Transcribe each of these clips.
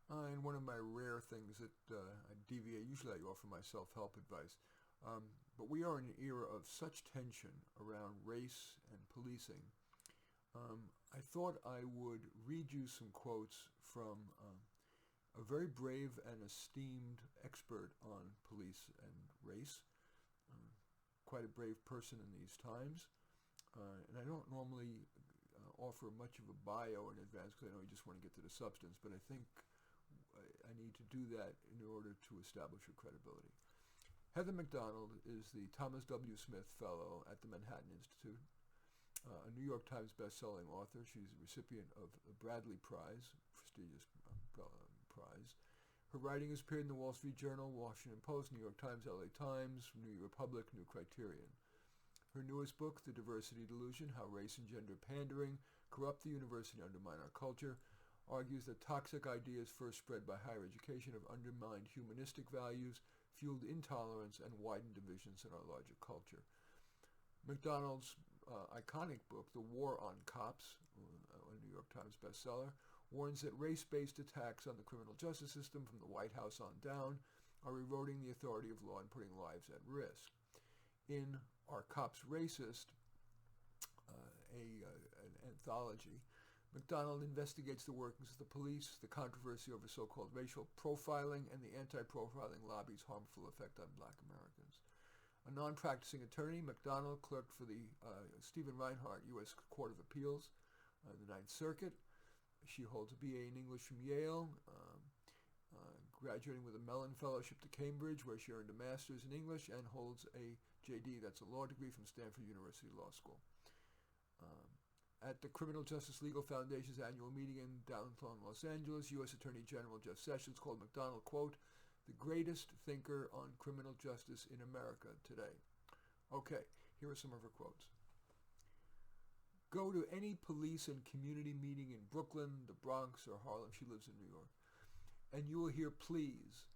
And one of my rare things that I deviate, usually I offer my self-help advice, but we are in an era of such tension around race and policing. I thought I would read you some quotes from a very brave and esteemed expert on police and race, uh, quite a brave person in these times. And I don't normally offer much of a bio in advance because I know you just want to get to the substance, but I think I need to do that in order to establish your credibility. Heather Mac Donald is the Thomas W. Smith Fellow at the Manhattan Institute, a New York Times best-selling author. She's a recipient of the Bradley Prize, prestigious prize. Her writing has appeared in the Wall Street Journal, Washington Post, New York Times, LA Times, New Republic, New Criterion. Her newest book, The Diversity Delusion, How Race and Gender Pandering Corrupt the University and Undermine Our Culture, argues that toxic ideas first spread by higher education have undermined humanistic values, fueled intolerance, and widened divisions in our larger culture. Mac Donald's iconic book, The War on Cops, a New York Times bestseller, warns that race-based attacks on the criminal justice system from the White House on down are eroding the authority of law and putting lives at risk. In Are Cops Racist, an anthology, Mac Donald investigates the workings of the police, the controversy over so-called racial profiling, and the anti-profiling lobby's harmful effect on black Americans. A non-practicing attorney, Mac Donald clerked for the Stephen Reinhart U.S. Court of Appeals, the Ninth Circuit. She holds a BA in English from Yale, graduating with a Mellon Fellowship to Cambridge, where she earned a master's in English, and holds a JD, that's a law degree, from Stanford University Law School. At the Criminal Justice Legal Foundation's annual meeting in downtown Los Angeles, U.S. Attorney General Jeff Sessions called Mac Donald, quote, the greatest thinker on criminal justice in America today. Okay, here are some of her quotes. Go to any police and community meeting in Brooklyn, the Bronx, or Harlem, she lives in New York, and you will hear pleas.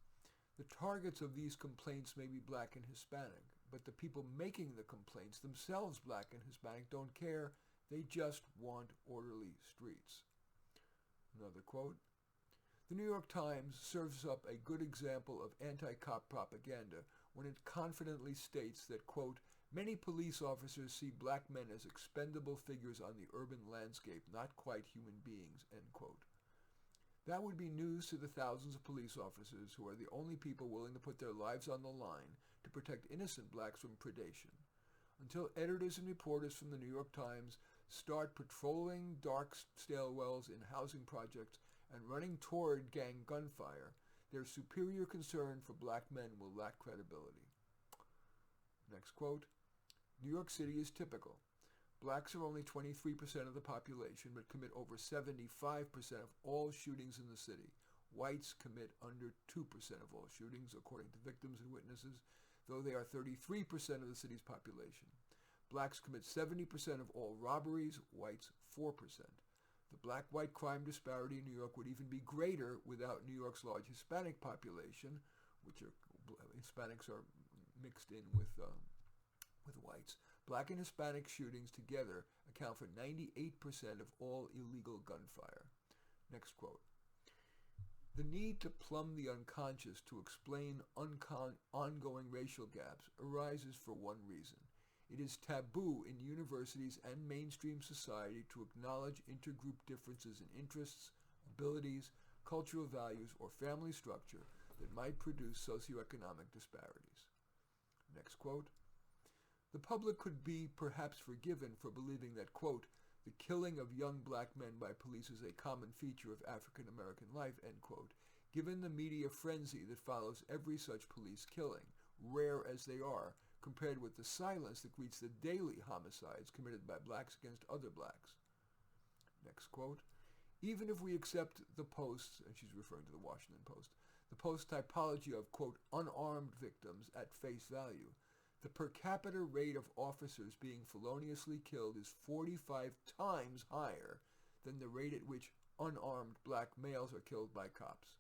The targets of these complaints may be black and Hispanic, but the people making the complaints, themselves black and Hispanic, don't care. They just want orderly streets. Another quote. The New York Times serves up a good example of anti-cop propaganda when it confidently states that, quote, many police officers see black men as expendable figures on the urban landscape, not quite human beings, end quote. That would be news to the thousands of police officers who are the only people willing to put their lives on the line to protect innocent blacks from predation. Until editors and reporters from the New York Times start patrolling dark stairwells in housing projects and running toward gang gunfire, their superior concern for black men will lack credibility. Next quote. New York City is typical. Blacks are only 23% of the population, but commit over 75% of all shootings in the city. Whites commit under 2% of all shootings, according to victims and witnesses, though they are 33% of the city's population. Blacks commit 70% of all robberies, whites 4%. The black-white crime disparity in New York would even be greater without New York's large Hispanic population, which are Hispanics are mixed in with whites. Black and Hispanic shootings together account for 98% of all illegal gunfire. Next quote. The need to plumb the unconscious to explain ongoing racial gaps arises for one reason. It is taboo in universities and mainstream society to acknowledge intergroup differences in interests, abilities, cultural values, or family structure that might produce socioeconomic disparities. Next quote. The public could be perhaps forgiven for believing that, quote, the killing of young black men by police is a common feature of African American life, end quote, given the media frenzy that follows every such police killing, rare as they are, compared with the silence that greets the daily homicides committed by blacks against other blacks. Next quote. Even if we accept the Post's, and she's referring to the Washington Post, the Post's typology of, quote, unarmed victims at face value, the per capita rate of officers being feloniously killed is 45 times higher than the rate at which unarmed black males are killed by cops.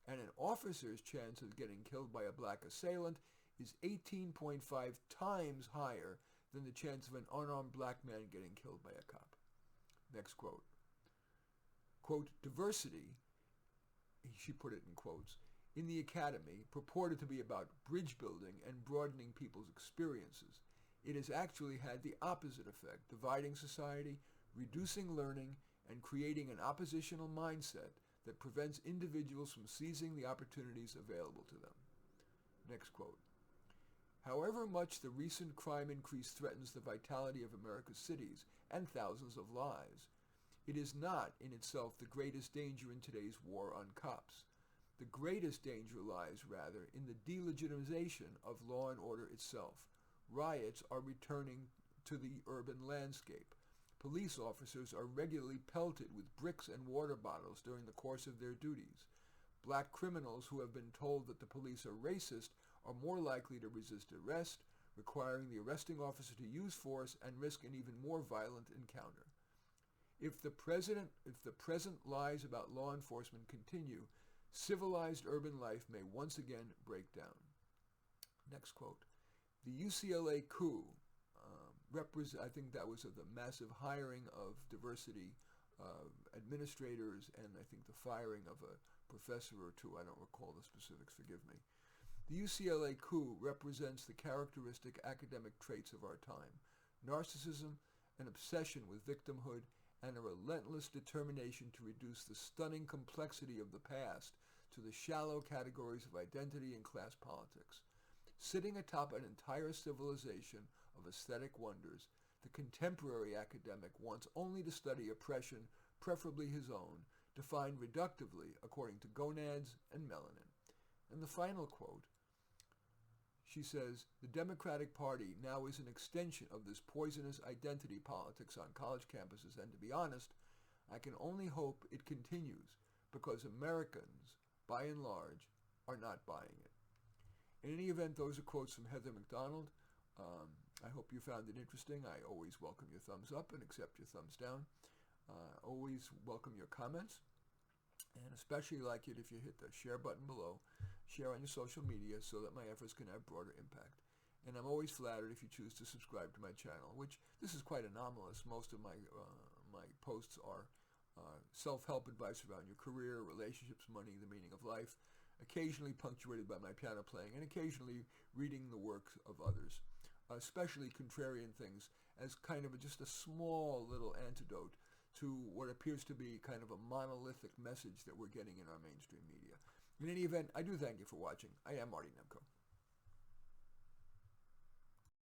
And an officer's chance of getting killed by a black assailant is 18.5 times higher than the chance of an unarmed black man getting killed by a cop. Next quote. Quote, diversity she put it in quotes, in the academy, purported to be about bridge building and broadening people's experiences. It has actually had the opposite effect, dividing society, reducing learning, and creating an oppositional mindset that prevents individuals from seizing the opportunities available to them. Next quote. However much the recent crime increase threatens the vitality of America's cities and thousands of lives, it is not in itself the greatest danger in today's war on cops. The greatest danger lies, rather, in the delegitimization of law and order itself. Riots are returning to the urban landscape. Police officers are regularly pelted with bricks and water bottles during the course of their duties. Black criminals who have been told that the police are racist are more likely to resist arrest, requiring the arresting officer to use force and risk an even more violent encounter. If the present lies about law enforcement continue, civilized urban life may once again break down. Next quote. The UCLA coup, I think that was of the massive hiring of diversity administrators and I think the firing of a professor or two. I don't recall the specifics, forgive me. The UCLA coup represents the characteristic academic traits of our time: narcissism, an obsession with victimhood, and a relentless determination to reduce the stunning complexity of the past to the shallow categories of identity and class politics. Sitting atop an entire civilization of aesthetic wonders, the contemporary academic wants only to study oppression, preferably his own, defined reductively according to gonads and melanin. And the final quote, she says, the Democratic Party now is an extension of this poisonous identity politics on college campuses, and to be honest, I can only hope it continues because Americans, by and large, are not buying it. In any event, those are quotes from Heather Mac Donald. I hope you found it interesting. I always welcome your thumbs up and accept your thumbs down. Always welcome your comments, and especially like it if you hit the share button below. Share on your social media so that my efforts can have broader impact. And I'm always flattered if you choose to subscribe to my channel, which this is quite anomalous. Most of my posts are self-help advice around your career, relationships, money, the meaning of life, occasionally punctuated by my piano playing, and occasionally reading the works of others, especially contrarian things, as kind of just a small little antidote to what appears to be kind of a monolithic message that we're getting in our mainstream media. In any event, I do thank you for watching. I am Marty Nemko.